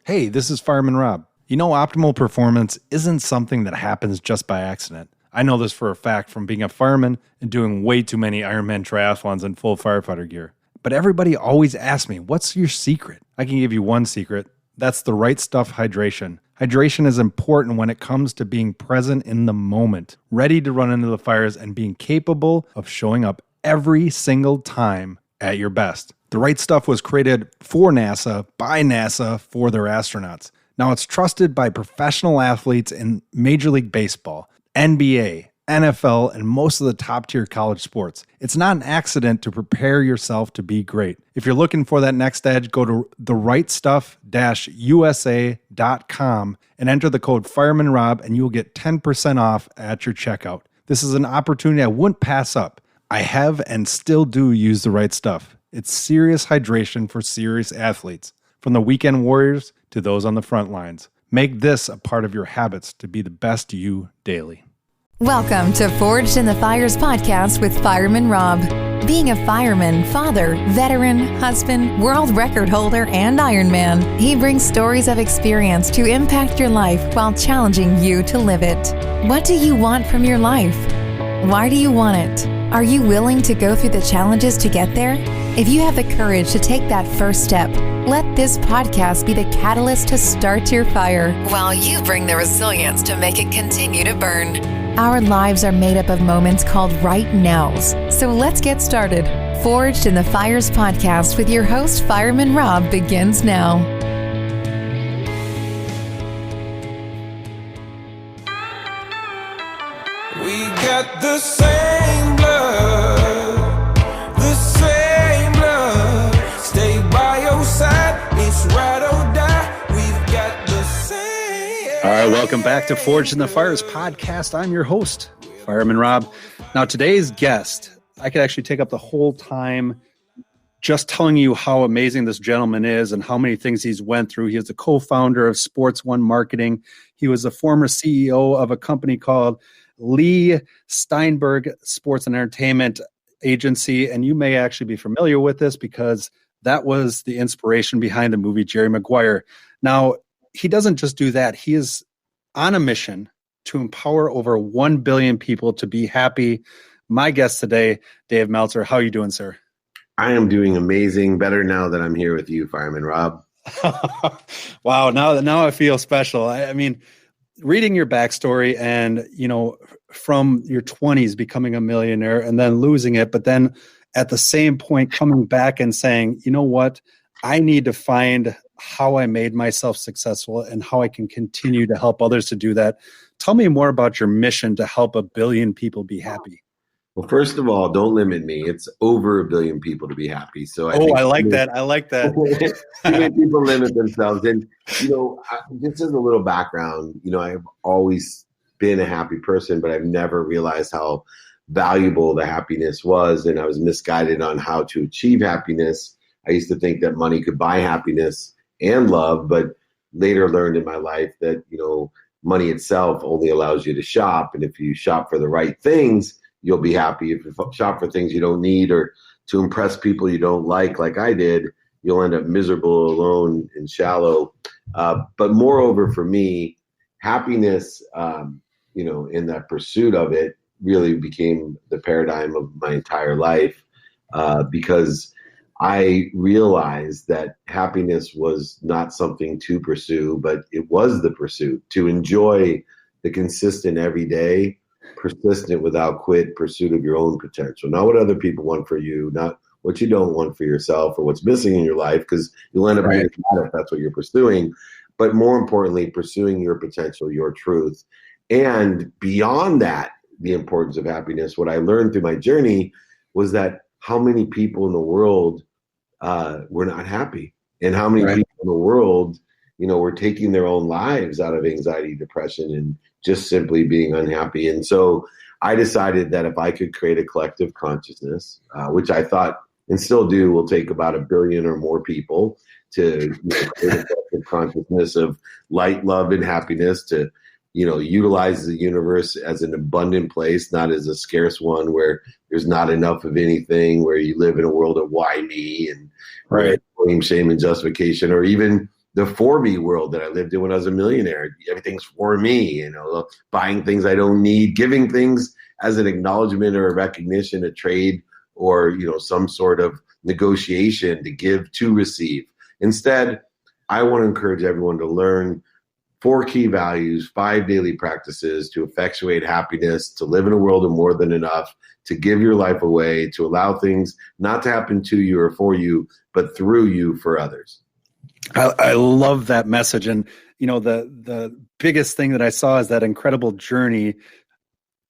Hey, this is Fireman Rob. You know, optimal performance isn't something that happens just by accident. I know this for a fact from being a fireman and doing way too many Ironman triathlons in full firefighter gear. But everybody always asks me, what's your secret? I can give you one secret. That's the right stuff hydration. Hydration is important when it comes to being present in the moment, ready to run into the fires and being capable of showing up every single time at your best. The Right Stuff was created for NASA, by NASA, for their astronauts. Now it's trusted by professional athletes in Major League Baseball, NBA, NFL, and most of the top-tier college sports. It's not an accident to prepare yourself to be great. If you're looking for that next edge, go to therightstuff-usa.com and enter the code FiremanRob and you'll get 10% off at your checkout. This is an opportunity I wouldn't pass up. I have and still do use The Right Stuff. It's serious hydration for serious athletes, from the weekend warriors to those on the front lines. Make this a part of your habits to be the best you daily. Welcome to Forged in the Fires podcast with Fireman Rob. Being a fireman, father, veteran, husband, world record holder, and Ironman, he brings stories of experience to impact your life while challenging you to live it. What do you want from your life? Why do you want it? Are you willing to go through the challenges to get there? If you have the courage to take that first step, let this podcast be the catalyst to start your fire while you bring the resilience to make it continue to burn. Our lives are made up of moments called right nows. So let's get started. Forged in the Fires podcast with your host, Fireman Rob, begins now. We got the same blood, the same blood. Stay by your side, it's ride or die. We've got the same. All right, welcome back to Forged in the Fires podcast. I'm your host, Fireman Rob. Now, today's guest, I could actually take up the whole time just telling you how amazing this gentleman is and how many things he's went through. He is the co-founder of Sports One Marketing. He was the former CEO of a company called Leigh Steinberg Sports Entertainment agency. And you may actually be familiar with this because that was the inspiration behind the movie Jerry Maguire. Now, he doesn't just do that. He is on a mission to empower over 1 billion people to be happy. My guest today, Dave Meltzer. How are you doing, sir? I am doing amazing. Better now that I'm here with you, Fireman Rob. Wow. Now I feel special. I mean, reading your backstory and, you know, from your 20s becoming a millionaire and then losing it, but then at the same point coming back and saying, you know what, I need to find how I made myself successful and how I can continue to help others to do that. Tell me more about your mission to help 1 billion people be happy. Well, first of all, don't limit me. It's over 1 billion people to be happy. So I like that. Too many people limit themselves. And, you know, just as a little background, you know, I've always been a happy person, but I've never realized how valuable the happiness was. And I was misguided on how to achieve happiness. I used to think that money could buy happiness and love, but later learned in my life that, you know, money itself only allows you to shop. And if you shop for the right things, you'll be happy. If you shop for things you don't need or to impress people you don't like I did, you'll end up miserable, alone, and shallow. But moreover, for me, happiness, you know, in that pursuit of it really became the paradigm of my entire life because I realized that happiness was not something to pursue, but it was the pursuit, to enjoy the consistent everyday, persistent without quit pursuit of your own potential. Not what other people want for you, not what you don't want for yourself or what's missing in your life, because you'll end up being mad if that's what you're pursuing. But more importantly, pursuing your potential, your truth. And beyond that, the importance of happiness, what I learned through my journey was that how many people in the world were not happy, and how many people in the world, you know, were taking their own lives out of anxiety, depression, and just simply being unhappy. And so I decided that if I could create a collective consciousness, which I thought and still do will take about 1 billion or more people to create a collective consciousness of light, love, and happiness, to, you know, utilize the universe as an abundant place, not as a scarce one where there's not enough of anything, where you live in a world of why me and blame, shame, and justification, or even the for me world that I lived in when I was a millionaire. Everything's for me, buying things I don't need, giving things as an acknowledgement or a recognition, a trade, or, some sort of negotiation to give to receive. Instead, I want to encourage everyone to learn 4 key values, 5 daily practices to effectuate happiness, to live in a world of more than enough, to give your life away, to allow things not to happen to you or for you, but through you for others. I love that message. And, the biggest thing that I saw is that incredible journey.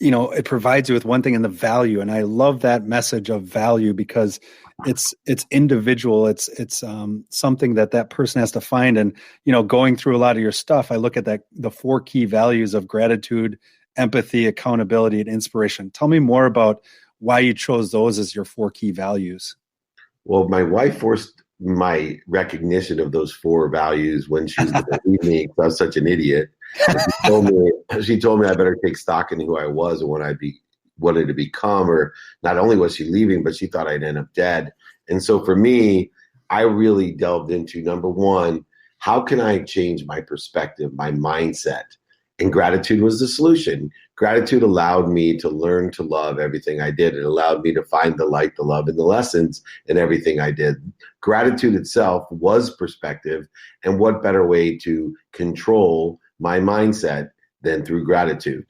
It provides you with one thing in the value. And I love that message of value because it's individual. It's something that person has to find. And, going through a lot of your stuff, I look at the 4 key values of gratitude, empathy, accountability, and inspiration. Tell me more about why you chose those as your 4 key values. Well, my wife forced my recognition of those 4 values when she was going to leave me because I was such an idiot. She told me I better take stock in who I was and what I wanted to become. Or not only was she leaving, but she thought I'd end up dead. And so for me, I really delved into, number one, how can I change my perspective, my mindset? And gratitude was the solution. Gratitude allowed me to learn to love everything I did. It allowed me to find the light, the love, and the lessons in everything I did. Gratitude itself was perspective. And what better way to control my mindset than through gratitude?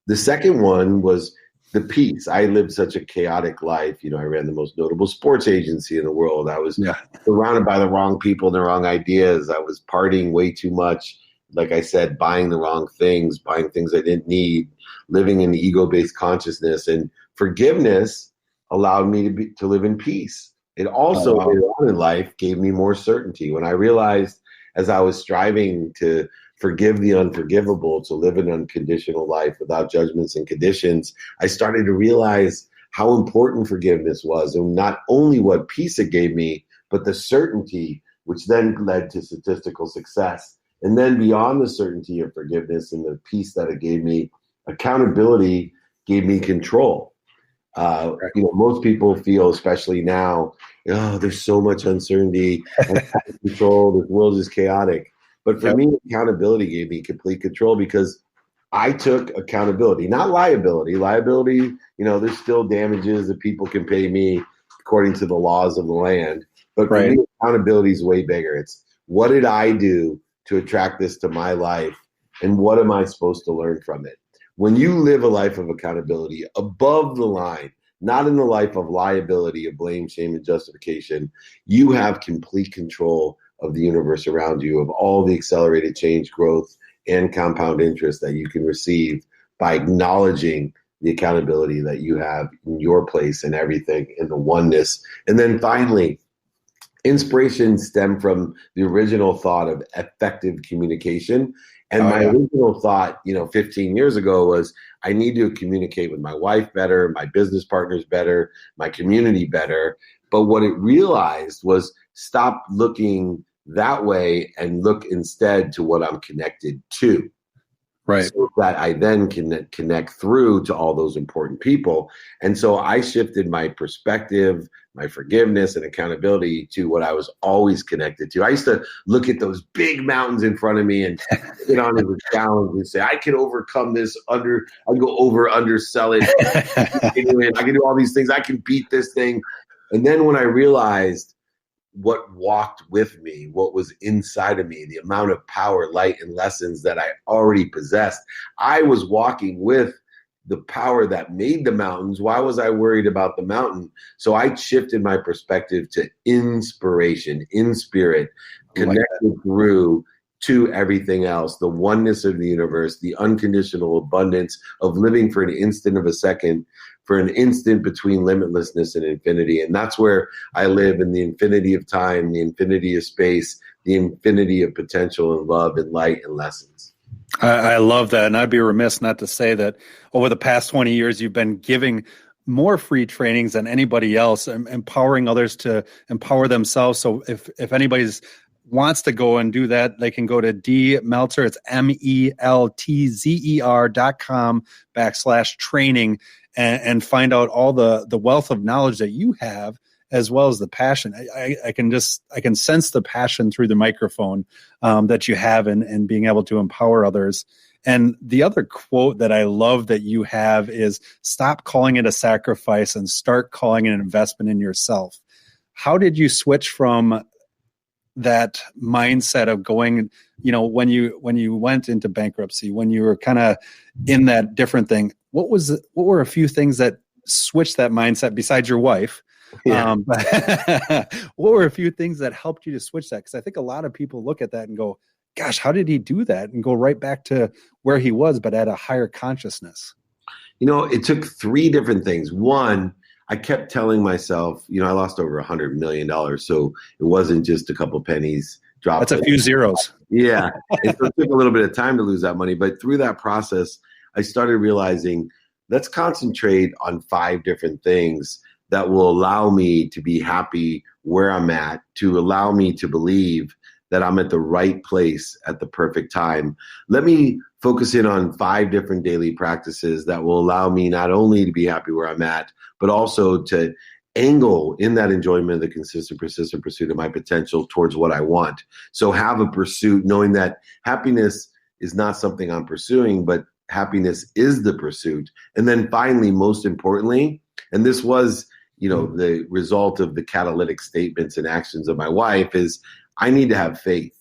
The second one was the peace. I lived such a chaotic life. I ran the most notable sports agency in the world. I was surrounded by the wrong people and the wrong ideas. I was partying way too much. Like I said, buying the wrong things, buying things I didn't need, living in the ego-based consciousness. And forgiveness allowed me to live in peace. It also, later on in life, gave me more certainty. When I realized, as I was striving to forgive the unforgivable, to live an unconditional life without judgments and conditions, I started to realize how important forgiveness was, and not only what peace it gave me, but the certainty, which then led to statistical success. And then beyond the certainty of forgiveness and the peace that it gave me, accountability gave me control. Most people feel, especially now, there's so much uncertainty, control, this world is chaotic. But for me, accountability gave me complete control because I took accountability, not liability. Liability, there's still damages that people can pay me according to the laws of the land. But for me, accountability is way bigger. It's what did I do to attract this to my life, and what am I supposed to learn from it? When you live a life of accountability above the line, not in the life of liability, of blame, shame, and justification, you have complete control of the universe around you, of all the accelerated change, growth, and compound interest that you can receive by acknowledging the accountability that you have in your place and everything, in the oneness. And then finally, inspiration stemmed from the original thought of effective communication. And my original thought, 15 years ago was I need to communicate with my wife better, my business partners better, my community better. But what it realized was stop looking that way and look instead to what I'm connected to. Right. So that I then can connect through to all those important people. And so I shifted my perspective, my forgiveness and accountability to what I was always connected to. I used to look at those big mountains in front of me and get on it with challenge and say, I can overcome this I can go undersell it. I can do all these things. I can beat this thing. And then when I realized what walked with me, what was inside of me, the amount of power, light, and lessons that I already possessed, I was walking with the power that made the mountains. Why was I worried about the mountain? So I shifted my perspective to inspiration, in spirit, connected through to everything else, the oneness of the universe, the unconditional abundance of living for an instant of a second, for an instant between limitlessness and infinity. And that's where I live, in the infinity of time, the infinity of space, the infinity of potential and love and light and lessons. I love that. And I'd be remiss not to say that over the past 20 years, you've been giving more free trainings than anybody else, empowering others to empower themselves. So if anybody's wants to go and do that, they can go to Meltzer. It's meltzer.com/training and find out all the wealth of knowledge that you have as well as the passion. I can sense the passion through the microphone that you have in being able to empower others. And the other quote that I love that you have is, stop calling it a sacrifice and start calling it an investment in yourself. How did you switch from that mindset of going, when you went into bankruptcy, when you were kind of in that different thing, what were a few things that switched that mindset besides your wife? Yeah. What were a few things that helped you to switch that? Because I think a lot of people look at that and go, gosh, how did he do that? And go right back to where he was, but at a higher consciousness. It took three different things. One, I kept telling myself, I lost over $100 million. So it wasn't just a couple pennies dropped. That's a few zeros. Yeah. It took a little bit of time to lose that money. But through that process, I started realizing, let's concentrate on 5 different things that will allow me to be happy where I'm at, to allow me to believe that I'm at the right place at the perfect time. Let me focus in on 5 different daily practices that will allow me not only to be happy where I'm at, but also to angle in that enjoyment of the consistent, persistent pursuit of my potential towards what I want. So have a pursuit, knowing that happiness is not something I'm pursuing, but happiness is the pursuit. And then finally, most importantly, and this was, the result of the catalytic statements and actions of my wife, is I need to have faith.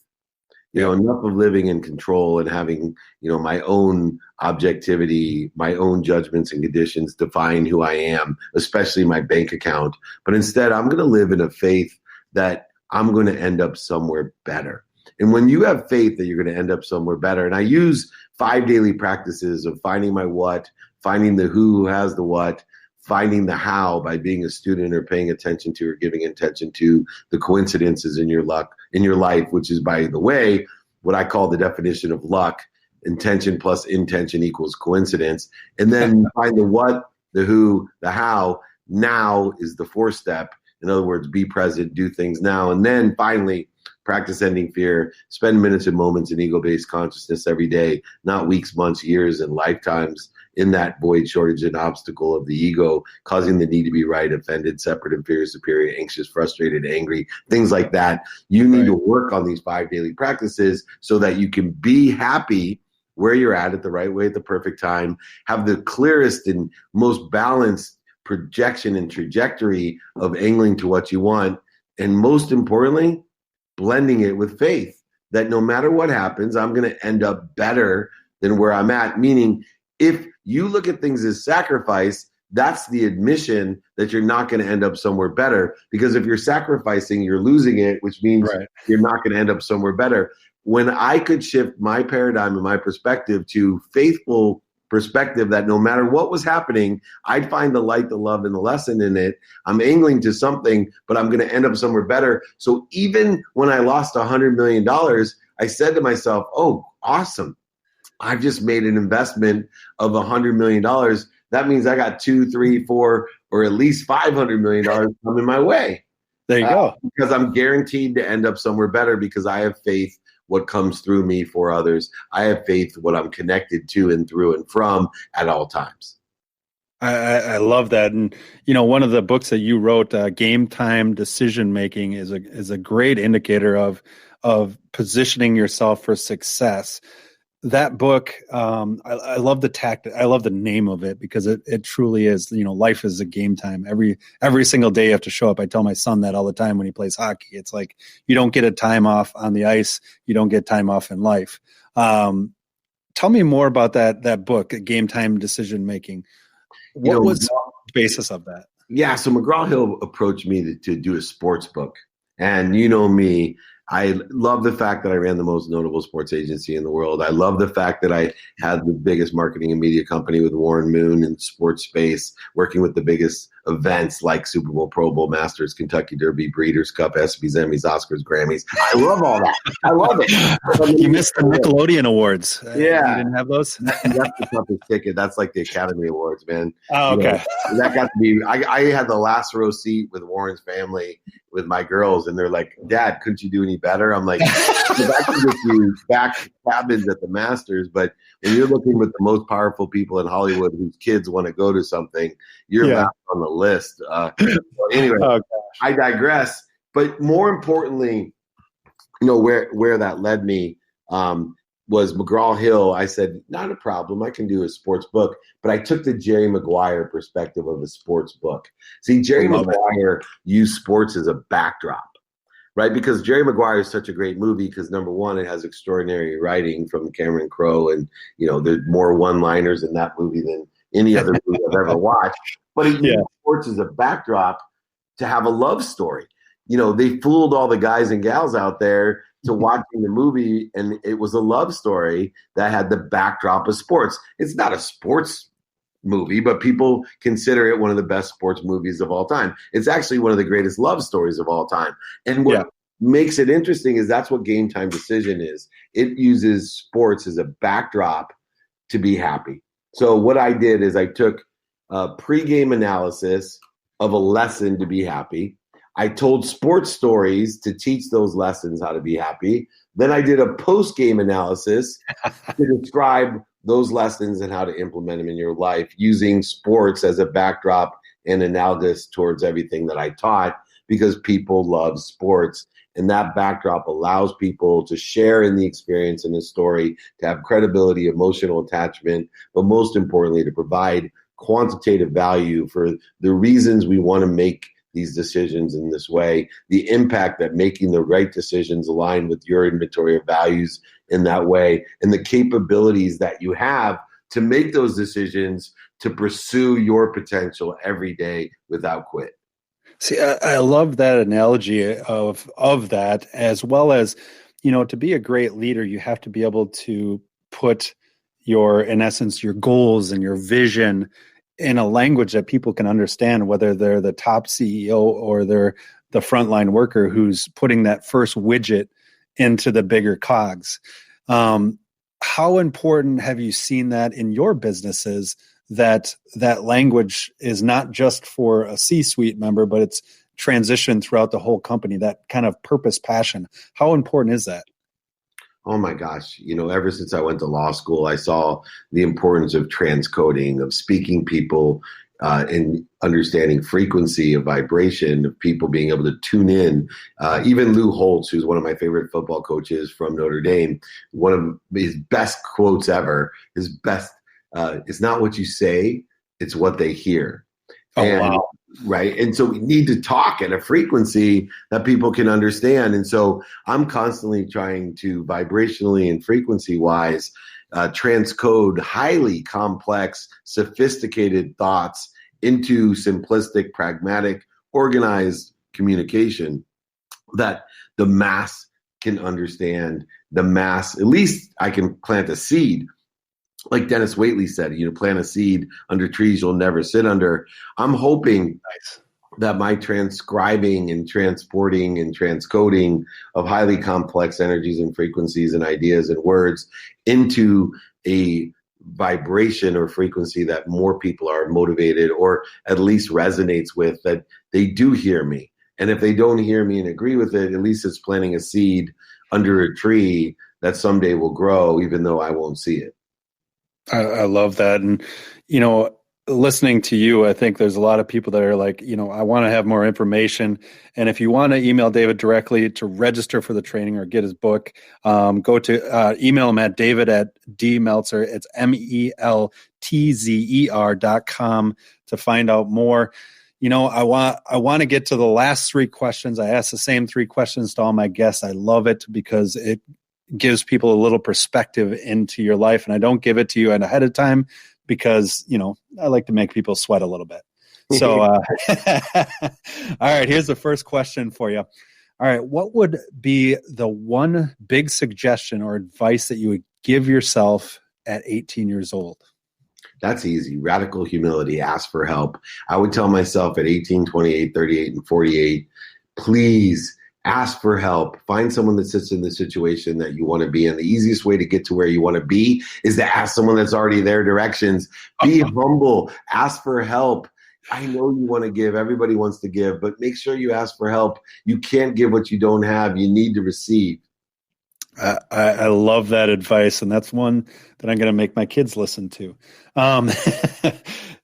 Enough of living in control and having, my own objectivity, my own judgments and conditions define who I am, especially my bank account. But instead, I'm going to live in a faith that I'm going to end up somewhere better. And when you have faith that you're going to end up somewhere better, and I use 5 daily practices of finding my what, finding the who has the what, finding the how by being a student or paying attention to or giving attention to the coincidences in your life, which is, by the way, what I call the definition of luck. Intention plus intention equals coincidence. And then find the what, the who, the how. Now is the 4th step. In other words, be present, do things now. And then finally, practice ending fear, spend minutes and moments in ego-based consciousness every day, not weeks, months, years, and lifetimes, in that void, shortage, and obstacle of the ego, causing the need to be right, offended, separate, inferior, superior, anxious, frustrated, angry, things like that. You need to work on these 5 daily practices so that you can be happy where you're at the right way at the perfect time, have the clearest and most balanced projection and trajectory of angling to what you want, and most importantly, blending it with faith that no matter what happens, I'm going to end up better than where I'm at. Meaning, if you look at things as sacrifice, that's the admission that you're not going to end up somewhere better. Because if you're sacrificing, you're losing it, which means you're not going to end up somewhere better. When I could shift my paradigm and my perspective to faithful perspective that no matter what was happening, I'd find the light, the love, and the lesson in it. I'm angling to something, but I'm going to end up somewhere better. So even when I lost $100 million, I said to myself, oh, awesome. I've just made an investment of $100 million. That means I got 2, 3, 4, or at least $500 million coming my way. There you go. Because I'm guaranteed to end up somewhere better because I have faith what comes through me for others. I have faith what I'm connected to and through and from at all times. I love that. And, one of the books that you wrote, Game Time Decision Making, is a great indicator of positioning yourself for success. That book, I love the tactic. I love the name of it because it truly is, life is a game time. Every single day you have to show up. I tell my son that all the time when he plays hockey. It's like, you don't get a time off on the ice. You don't get time off in life. Tell me more about that book, Game Time Decision Making. What was the basis of that? Yeah. So McGraw-Hill approached me to do a sports book. And me, I love the fact that I ran the most notable sports agency in the world. I love the fact that I had the biggest marketing and media company with Warren Moon in sports space, working with the biggest events like Super Bowl, Pro Bowl, Masters, Kentucky Derby, Breeders' Cup, ESPYs, Emmys, Oscars, Grammys. I love all that. I love it. You missed the Nickelodeon Awards. Yeah. You didn't have those? That's the toughest ticket. That's like the Academy Awards, man. Oh, okay. That got to be, I had the last row seat with Warren's family with my girls, and they're like, Dad, couldn't you do any better? I'm like, I can get you back cabins at the Masters, but when you're looking with the most powerful people in Hollywood whose kids want to go to something, you're back on the list. Anyway, I digress. But more importantly, where that led me was McGraw-Hill. I said, not a problem. I can do a sports book. But I took the Jerry Maguire perspective of a sports book. See, Jerry Maguire used sports as a backdrop. Right, because Jerry Maguire is such a great movie because, number one, it has extraordinary writing from Cameron Crowe, and there's more one-liners in that movie than any other movie I've ever watched. But it used sports as a backdrop to have a love story. They fooled all the guys and gals out there to watching the movie, and it was a love story that had the backdrop of sports. It's not a sports movie, but people consider it one of the best sports movies of all time. It's actually one of the greatest love stories of all time. And what makes it interesting is that's what Game Time Decision is. It uses sports as a backdrop to be happy. So what I did is I took a pregame analysis of a lesson to be happy. I told sports stories to teach those lessons how to be happy. Then I did a post-game analysis to describe those lessons and how to implement them in your life using sports as a backdrop and analogous towards everything that I taught, because people love sports. And that backdrop allows people to share in the experience in the story, to have credibility, emotional attachment, but most importantly, to provide quantitative value for the reasons we want to make these decisions in this way, the impact that making the right decisions align with your inventory of values in that way, and the capabilities that you have to make those decisions to pursue your potential every day without quit. See, I love that analogy of that, as well as, to be a great leader, you have to be able to put in essence, your goals and your vision in a language that people can understand, whether they're the top CEO or they're the frontline worker who's putting that first widget into the bigger cogs. How important have you seen that in your businesses, that language is not just for a C-suite member, but it's transitioned throughout the whole company, that kind of purpose, passion? How important is that? Oh my gosh. Ever since I went to law school, I saw the importance of transcoding, of speaking people and understanding frequency of vibration, of people being able to tune in. Even Lou Holtz, who's one of my favorite football coaches from Notre Dame, one of his best quotes ever, it's not what you say, it's what they hear. Wow. Right. And so we need to talk at a frequency that people can understand. And so I'm constantly trying to vibrationally and frequency wise transcode highly complex, sophisticated thoughts into simplistic, pragmatic, organized communication that the mass can understand. The mass, at least I can plant a seed. Like Dennis Waitley said, plant a seed under trees you'll never sit under. I'm hoping that my transcribing and transporting and transcoding of highly complex energies and frequencies and ideas and words into a vibration or frequency that more people are motivated or at least resonates with, that they do hear me. And if they don't hear me and agree with it, at least it's planting a seed under a tree that someday will grow, even though I won't see it. I love that. And, listening to you, I think there's a lot of people that are like, I want to have more information. And if you want to email David directly to register for the training or get his book, go to email him at david@dmeltzer. It's MELTZER.com to find out more. I want to get to the last three questions. I ask the same three questions to all my guests. I love it because it gives people a little perspective into your life. And I don't give it to you ahead of time because, I like to make people sweat a little bit. So, all right, here's the first question for you. All right. What would be the one big suggestion or advice that you would give yourself at 18 years old? That's easy. Radical humility. Ask for help. I would tell myself at 18, 28, 38, and 48, please ask for help. Find someone that sits in the situation that you want to be in. The easiest way to get to where you want to be is to ask someone that's already there directions. Be humble. Ask for help. I know you want to give. Everybody wants to give, but make sure you ask for help. You can't give what you don't have. You need to receive. I love that advice, and that's one that I'm going to make my kids listen to.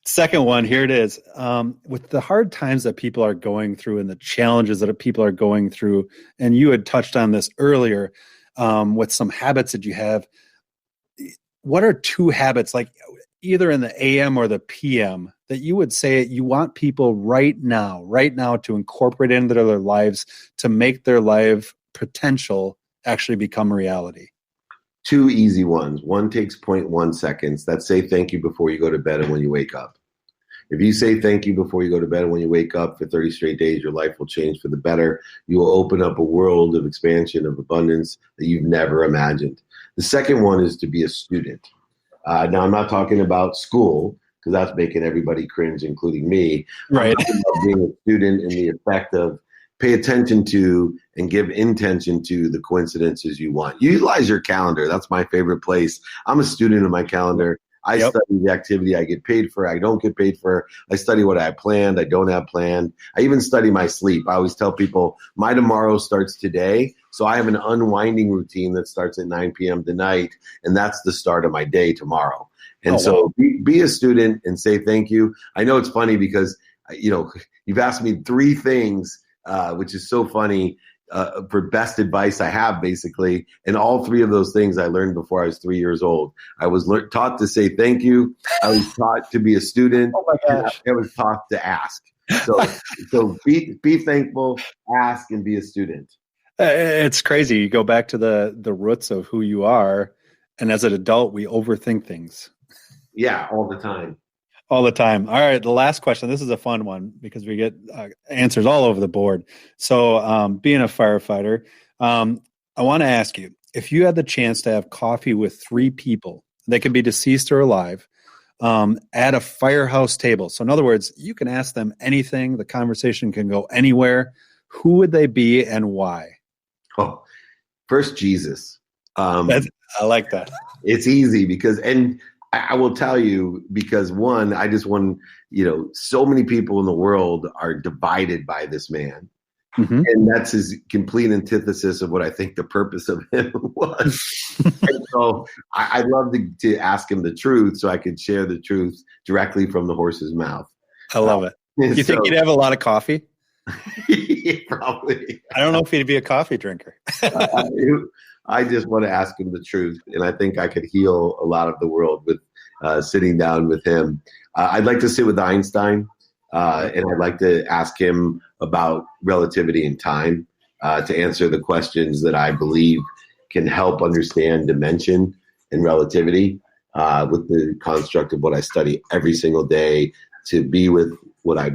Second one, here it is. With the hard times that people are going through and the challenges that people are going through, and you had touched on this earlier with some habits that you have, what are 2 habits, like either in the AM or the PM, that you would say you want people right now to incorporate into their lives to make their life potential actually become reality? 2 easy ones. One takes 0.1 seconds. That's say thank you before you go to bed and when you wake up. If you say thank you before you go to bed and when you wake up for 30 straight days, your life will change for the better. You will open up a world of expansion, of abundance that you've never imagined. The second one is to be a student. Now, I'm not talking about school, because that's making everybody cringe, including me. Right. I'm talking about being a student and the effect of pay attention to and give intention to the coincidences you want. Utilize your calendar. That's my favorite place. I'm a student of my calendar. I study the activity I get paid for. I don't get paid for. I study what I have planned. I don't have planned. I even study my sleep. I always tell people my tomorrow starts today. So I have an unwinding routine that starts at 9 p.m. tonight. And that's the start of my day tomorrow. And so be a student and say thank you. I know it's funny because, you've asked me 3 things, which is so funny, for best advice I have, basically. And all 3 of those things I learned before I was 3 years old. I was taught to say thank you. I was taught to be a student. Oh my gosh. I was taught to ask. So be thankful, ask, and be a student. It's crazy. You go back to the roots of who you are. And as an adult, we overthink things. Yeah, all the time. All the time. All right. The last question. This is a fun one because we get answers all over the board. So being a firefighter, I want to ask you, if you had the chance to have coffee with 3 people, they could be deceased or alive, at a firehouse table. So in other words, you can ask them anything. The conversation can go anywhere. Who would they be and why? Oh, first, Jesus. I like that. It's easy because, and I will tell you, because one, I just want, so many people in the world are divided by this man. Mm-hmm. And that's his complete antithesis of what I think the purpose of him was. And so I'd love to ask him the truth so I could share the truth directly from the horse's mouth. I love it. You think he'd have a lot of coffee? Probably. I don't know if he'd be a coffee drinker. I just want to ask him the truth, and I think I could heal a lot of the world with sitting down with him. I'd like to sit with Einstein, and I'd like to ask him about relativity and time to answer the questions that I believe can help understand dimension and relativity with the construct of what I study every single day, to be with what I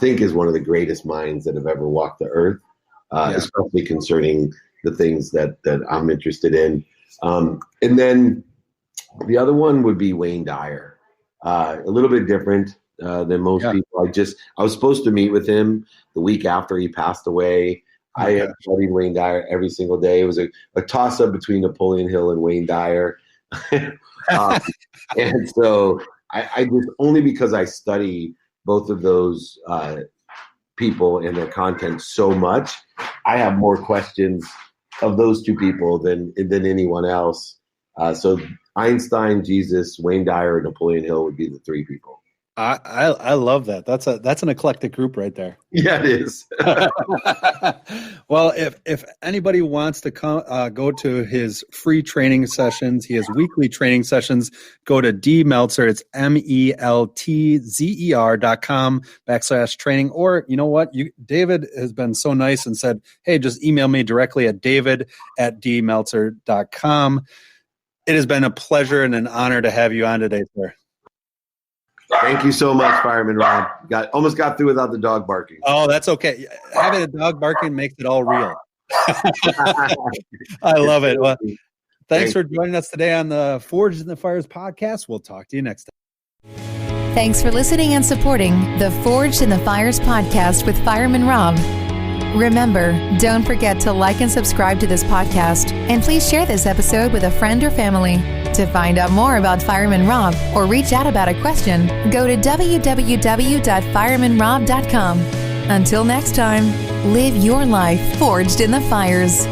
think is one of the greatest minds that have ever walked the earth, especially concerning the things that I'm interested in. And then the other one would be Wayne Dyer. A little bit different than most people. I was supposed to meet with him the week after he passed away. I have studied Wayne Dyer every single day. It was a toss-up between Napoleon Hill and Wayne Dyer. And so I just, only because I study both of those people and their content so much, I have more questions of those 2 people than anyone else. So Einstein, Jesus, Wayne Dyer, and Napoleon Hill would be the 3 people. I love that. That's an eclectic group right there. Yeah, it is. Well, if anybody wants to go to his free training sessions, he has weekly training sessions. Go to Meltzer. It's meltzer.com/training. Or you know what? David has been so nice and said, hey, just email me directly at david@dmeltzer.com. It has been a pleasure and an honor to have you on today, sir. Thank you so much, Fireman Rob. Almost got through without the dog barking. Oh, that's okay. Having a dog barking makes it all real. I love it. Well, thanks for joining us today on the Forged in the Fires podcast. We'll talk to you next time. Thanks for listening and supporting the Forged in the Fires podcast with Fireman Rob. Remember, don't forget to like and subscribe to this podcast, and please share this episode with a friend or family. To find out more about Fireman Rob or reach out about a question, go to www.firemanrob.com. Until next time, live your life forged in the fires.